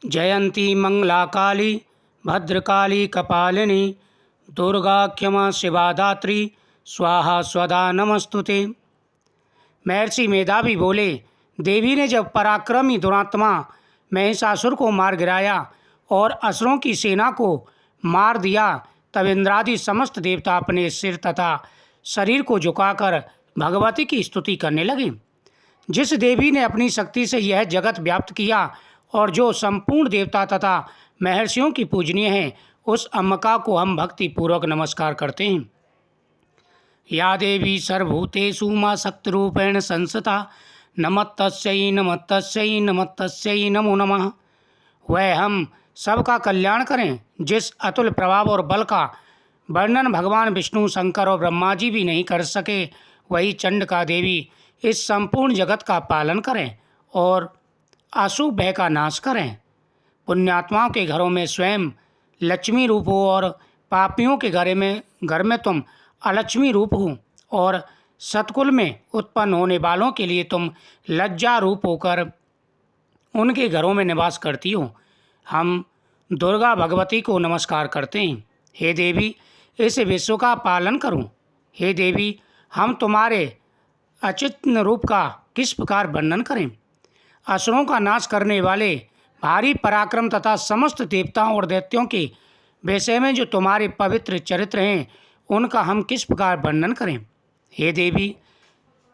जयंती मंगला काली भद्रकाली कपालिनी दुर्गा क्षमा शिवा दात्री स्वाहा स्वधा नमस्तुते। महर्षि मेधावी बोले, देवी ने जब पराक्रमी दुरात्मा महिषासुर को मार गिराया और असुरों की सेना को मार दिया, तब इंद्रादि समस्त देवता अपने सिर तथा शरीर को झुकाकर भगवती की स्तुति करने लगे। जिस देवी ने अपनी शक्ति से यह जगत व्याप्त किया और जो संपूर्ण देवता तथा महर्षियों की पूजनीय है, उस अम्बिका को हम भक्ति पूर्वक नमस्कार करते हैं। या देवी सर्वभूतेषु मा शक्तिरूपेण संस्थिता नमस्तस्यै नमस्तस्यै नमस्तस्यै नमो नमः। वह हम सबका कल्याण करें, जिस अतुल प्रभाव और बल का वर्णन भगवान विष्णु, शंकर और ब्रह्मा जी भी नहीं कर सके, वही चंडिका देवी इस संपूर्ण जगत का पालन करें और अशुभ भय का नाश करें। पुण्यात्माओं के घरों में स्वयं लक्ष्मी रूप हो और पापियों के घर में तुम अलक्ष्मी रूप हो और सतकुल में उत्पन्न होने वालों के लिए तुम लज्जा रूप होकर उनके घरों में निवास करती हो। हम दुर्गा भगवती को नमस्कार करते हैं। हे देवी, इस विश्व का पालन करो। हे देवी, हम तुम्हारे अचिन्त्य रूप का किस प्रकार वर्णन करें। असुरों का नाश करने वाले भारी पराक्रम तथा समस्त देवताओं और दैत्यों के विषय में जो तुम्हारे पवित्र चरित्र हैं, उनका हम किस प्रकार वर्णन करें। हे देवी,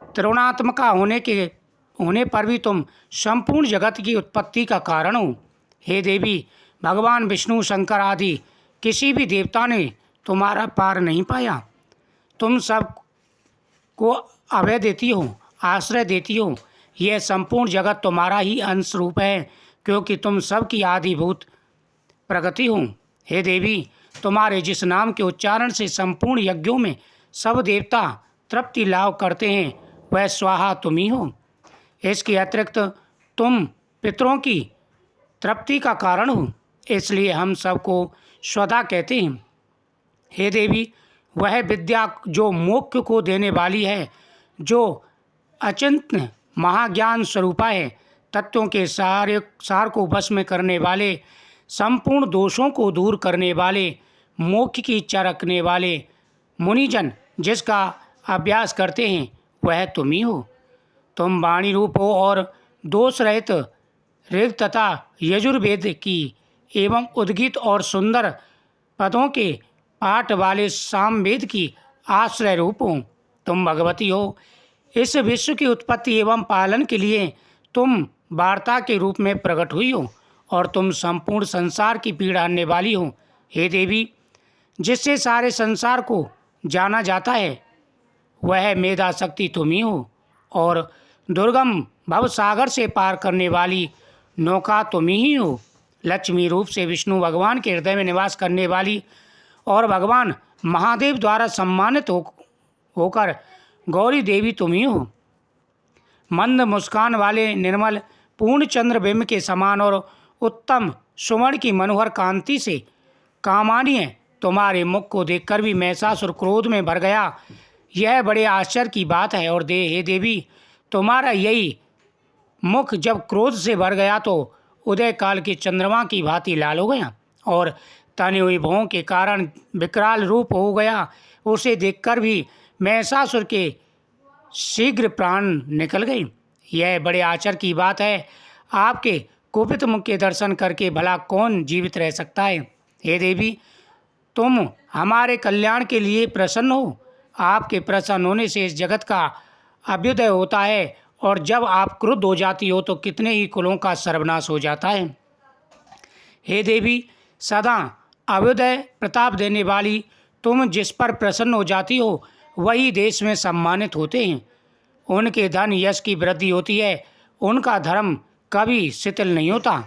त्रिगुणात्मका होने पर भी तुम संपूर्ण जगत की उत्पत्ति का कारण हो। हे देवी, भगवान विष्णु, शंकर आदि किसी भी देवता ने तुम्हारा पार नहीं पाया। तुम सब को अभय देती हो, आश्रय देती हो। यह संपूर्ण जगत तुम्हारा ही अंश रूप है, क्योंकि तुम सबकी आदिभूत प्रगति हो। हे देवी, तुम्हारे जिस नाम के उच्चारण से संपूर्ण यज्ञों में सब देवता तृप्ति लाभ करते हैं, वह स्वाहा तुम ही हो। इसके अतिरिक्त तुम पितरों की तृप्ति का कारण हो, इसलिए हम सबको स्वधा कहते हैं। हे देवी, वह विद्या जो मोक्ष को देने वाली है, जो अचिंत्य महाज्ञान स्वरूपा है, तत्वों के सार को वश में करने वाले, संपूर्ण दोषों को दूर करने वाले, मोक्ष की इच्छा रखने वाले मुनिजन जिसका अभ्यास करते हैं, वह तुम ही हो। तुम वाणी रूप हो और दोष रहित ऋग तथा यजुर्वेद की एवं उद्गीत और सुंदर पदों के पाठ वाले सामवेद की आश्रय रूप हो। तुम भगवती हो। इस विश्व की उत्पत्ति एवं पालन के लिए तुम वार्ता के रूप में प्रकट हुई हो और तुम संपूर्ण संसार की पीड़ा हरने वाली हो। हे देवी, जिससे सारे संसार को जाना जाता है, वह मेधा शक्ति तुम ही हो और दुर्गम भव सागर से पार करने वाली नौका तुम ही हो। लक्ष्मी रूप से विष्णु भगवान के हृदय में निवास करने वाली और भगवान महादेव द्वारा सम्मानित होकर गौरी देवी तुम ही हो। मंद मुस्कान वाले निर्मल पूर्ण चंद्रबिंब के समान और उत्तम सुवर्ण की मनोहर कांति से कामान्य तुम्हारे मुख को देखकर भी महिषासुर क्रोध में भर गया। यह बड़े आश्चर्य की बात है। और हे देवी, तुम्हारा यही मुख जब क्रोध से भर गया तो उदय काल के चंद्रमा की भांति लाल हो गया और तने हुई भौं के कारण विकराल रूप हो गया। उसे देखकर भी महिषासुर के शीघ्र प्राण निकल गए। यह बड़े आश्चर्य की बात है। आपके कुपित मुख के दर्शन करके भला कौन जीवित रह सकता है। हे देवी, तुम हमारे कल्याण के लिए प्रसन्न हो। आपके प्रसन्न होने से इस जगत का अभ्युदय होता है और जब आप क्रुद्ध हो जाती हो तो कितने ही कुलों का सर्वनाश हो जाता है। हे देवी, सदा अभ्युदय प्रताप देने वाली तुम जिस पर प्रसन्न हो जाती हो, वही देश में सम्मानित होते हैं। उनके धन यश की वृद्धि होती है, उनका धर्म कभी शिथिल नहीं होता।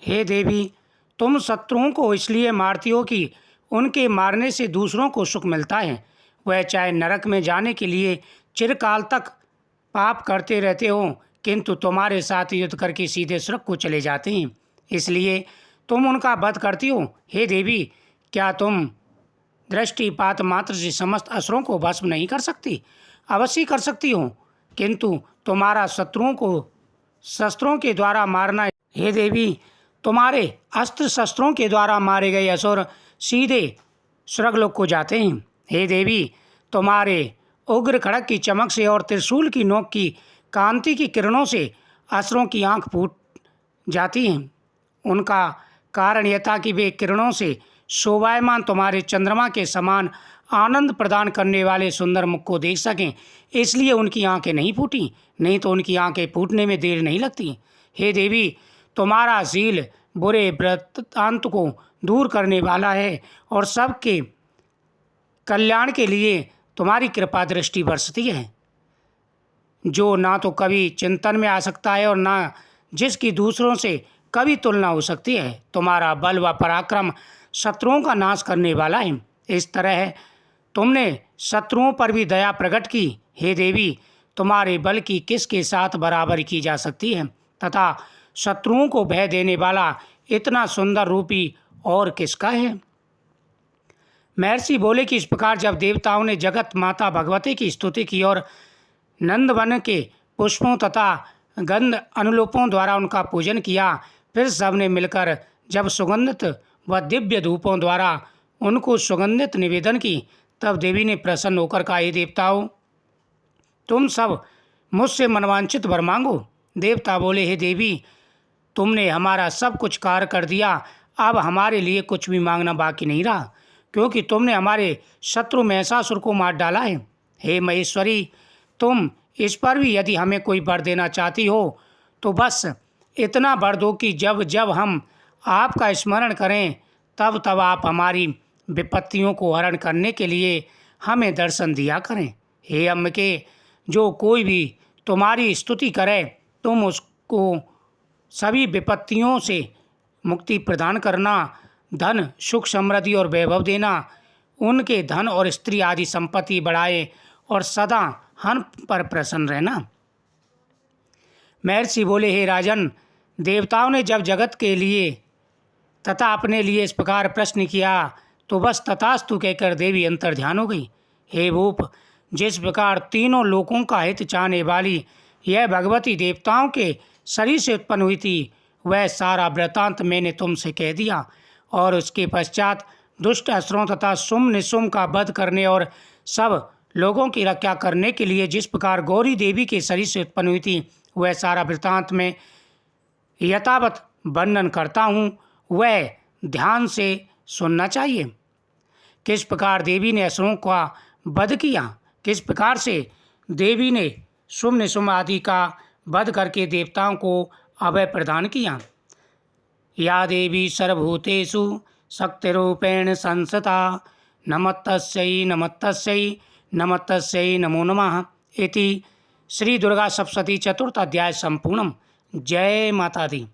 हे देवी, तुम शत्रुओं को इसलिए मारती हो कि उनके मारने से दूसरों को सुख मिलता है। वह चाहे नरक में जाने के लिए चिरकाल तक पाप करते रहते हो, किंतु तुम्हारे साथ युद्ध करके सीधे स्वर्ग को चले जाते हैं, इसलिए तुम उनका वध करती हो। हे देवी, क्या तुम दृष्टिपात मात्र से समस्त असुरों को भस्म नहीं कर सकती? अवश्य कर सकती हो, किंतु तुम्हारा शत्रुओं को शस्त्रों के द्वारा मारना। हे देवी, तुम्हारे अस्त्र शस्त्रों के द्वारा मारे गए असुर सीधे स्वर्गलोक को जाते हैं। हे देवी, तुम्हारे उग्र खड़ग की चमक से और त्रिशूल की नोक की कांति की किरणों से असुरों की आंख फूट जाती हैं। उनका कारण यह था कि वे किरणों से शोभायमान तुम्हारे चंद्रमा के समान आनंद प्रदान करने वाले सुंदर मुख को देख सकें, इसलिए उनकी आंखें नहीं फूटी, नहीं तो उनकी आंखें फूटने में देर नहीं लगती। हे देवी, तुम्हारा शील बुरे वृत्तांत को दूर करने वाला है और सबके कल्याण के लिए तुम्हारी कृपा दृष्टि बरसती है, जो ना तो कभी चिंतन में आ सकता है और ना जिसकी दूसरों से कभी तुलना हो सकती है। तुम्हारा बल व पराक्रम शत्रुओं का नाश करने वाला है। इस तरह तुमने शत्रुओं पर भी दया प्रकट की। हे देवी, तुम्हारे बल की किसके साथ बराबरी की जा सकती है तथा शत्रुओं को भय देने वाला इतना सुंदर रूपी और किसका है। महर्षि बोले कि इस प्रकार जब देवताओं ने जगत माता भगवती की स्तुति की और नंदवन के पुष्पों तथा गंध अनुलोपों द्वारा उनका पूजन किया, फिर सबने मिलकर जब सुगंधित व दिव्य धूपों द्वारा उनको सुगंधित निवेदन की, तब देवी ने प्रसन्न होकर कहा, हे देवताओं, तुम सब मुझसे मनवांछित वर मांगो। देवता बोले, हे देवी, तुमने हमारा सब कुछ कार्य कर दिया, अब हमारे लिए कुछ भी मांगना बाकी नहीं रहा, क्योंकि तुमने हमारे शत्रु महिषासुर को मार डाला है। हे महेश्वरी, तुम इस पर भी यदि हमें कोई वर देना चाहती हो तो बस इतना वर दो कि जब जब हम आपका स्मरण करें तब तब आप हमारी विपत्तियों को हरण करने के लिए हमें दर्शन दिया करें। हे अम्बिके, जो कोई भी तुम्हारी स्तुति करे तुम उसको सभी विपत्तियों से मुक्ति प्रदान करना, धन सुख समृद्धि और वैभव देना, उनके धन और स्त्री आदि संपत्ति बढ़ाए और सदा हम पर प्रसन्न रहना। महर्षि बोले, हे राजन, देवताओं ने जब जगत के लिए तथा अपने लिए इस प्रकार प्रश्न किया तो बस तथास्तु कहकर देवी अंतर ध्यान हो गई। हे भूप, जिस प्रकार तीनों लोकों का हित चाहने वाली यह भगवती देवताओं के शरीर से उत्पन्न हुई थी, वह सारा वृत्तांत मैंने तुमसे कह दिया। और उसके पश्चात दुष्ट असुरों तथा सुम निशुम का वध करने और सब लोगों की रक्षा करने के लिए जिस प्रकार गौरी देवी के शरीर से उत्पन्न हुई थी, वह सारा वृत्तांत में यथावत वर्णन करता हूँ, वह ध्यान से सुनना चाहिए। किस प्रकार देवी ने असुरों का वध किया, किस प्रकार से देवी ने शुम निशुम आदि का वध करके देवताओं को अभय प्रदान किया। या देवी सर्वभूतेषु शक्तिरूपेण संस्थिता नमस्तस्यै नमस्तस्यै नमस्तस्यै नमो नमः इति श्री दुर्गा सप्तशती चतुर्थ अध्याय संपूर्णम। जय माता दी।